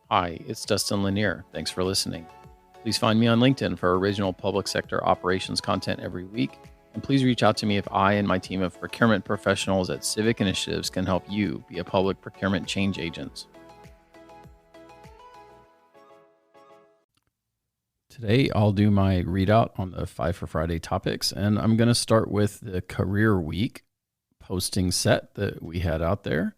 Hi, it's Dustin Lanier. Thanks for listening. Please find me on LinkedIn for original public sector operations content every week. And please reach out to me if I and my team of procurement professionals at Civic Initiatives can help you be a public procurement change agent. Today, I'll do my readout on the 5 for Friday topics, and I'm going to start with the career week posting set that we had out there.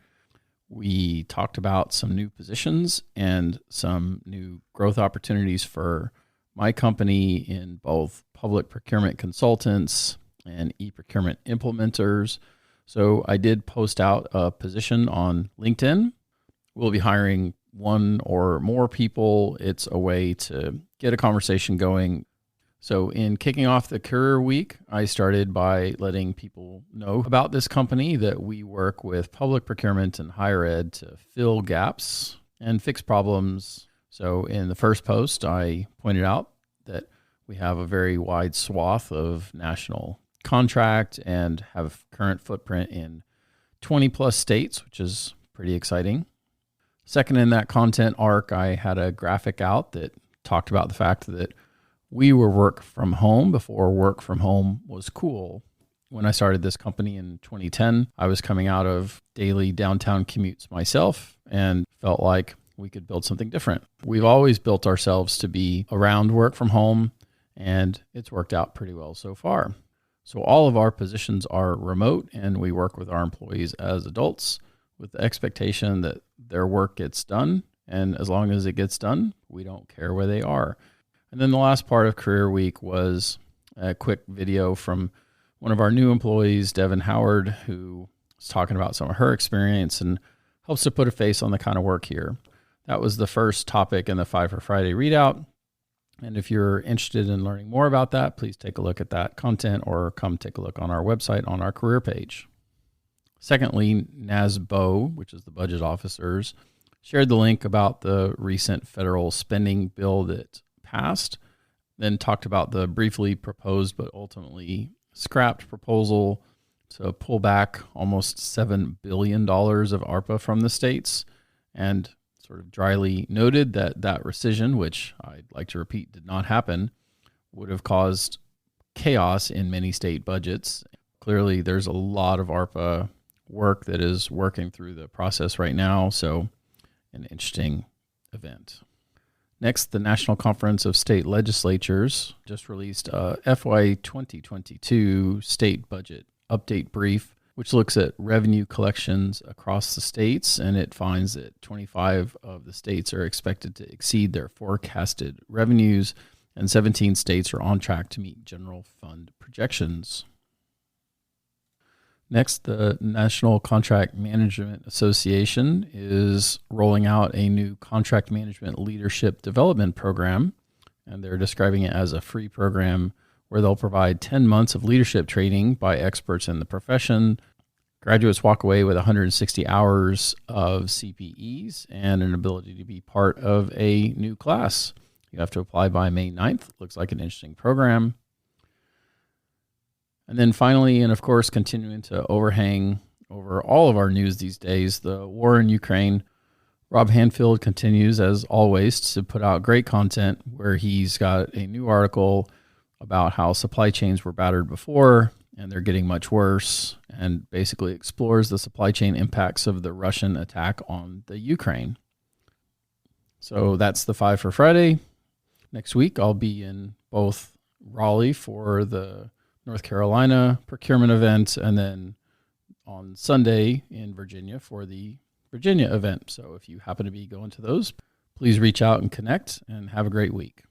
We talked about some new positions and some new growth opportunities for my company in both public procurement consultants and e-procurement implementers. So I did post out a position on LinkedIn. We'll be hiring one or more people. It's a way to get a conversation going. So in kicking off the career week, I started by letting people know about this company, that we work with public procurement and higher ed to fill gaps and fix problems. So in the first post, I pointed out that we have a very wide swath of national contract and have current footprint in 20 plus states, which is pretty exciting. Second, in that content arc, I had a graphic out that talked about the fact that we were work from home before work from home was cool. When I started this company in 2010, I was coming out of daily downtown commutes myself and felt like we could build something different. We've always built ourselves to be around work from home, and it's worked out pretty well so far. So all of our positions are remote, and we work with our employees as adults with the expectation that their work gets done. And as long as it gets done, we don't care where they are. And then the last part of Career Week was a quick video from one of our new employees, Devin Howard, who was talking about some of her experience and helps to put a face on the kind of work here. That was the first topic in the 5 for Friday readout. And if you're interested in learning more about that, please take a look at that content or come take a look on our website on our career page. Secondly, NASBO, which is the budget officers, shared the link about the recent federal spending bill that passed, then talked about the briefly proposed but ultimately scrapped proposal to pull back almost $7 billion of ARPA from the states, and sort of dryly noted that that rescission, which I'd like to repeat did not happen, would have caused chaos in many state budgets. Clearly, there's a lot of ARPA work that is working through the process right now, so an interesting event. Next, the National Conference of State Legislatures just released a FY 2022 state budget update brief, which looks at revenue collections across the states, and it finds that 25 of the states are expected to exceed their forecasted revenues, and 17 states are on track to meet general fund projections. Next, the National Contract Management Association is rolling out a new contract management leadership development program, and they're describing it as a free program where they'll provide 10 months of leadership training by experts in the profession. Graduates walk away with 160 hours of CPEs and an ability to be part of a new class. You have to apply by May 9th. Looks like an interesting program. And then finally, and of course, continuing to overhang over all of our news these days, the war in Ukraine. Rob Hanfield continues, as always, to put out great content where he's got a new article about how supply chains were battered before and they're getting much worse, and basically explores the supply chain impacts of the Russian attack on the Ukraine. So that's the 5 for Friday. Next week, I'll be in both Raleigh for the North Carolina procurement event, and then on Sunday in Virginia for the Virginia event. So if you happen to be going to those, please reach out and connect, and have a great week.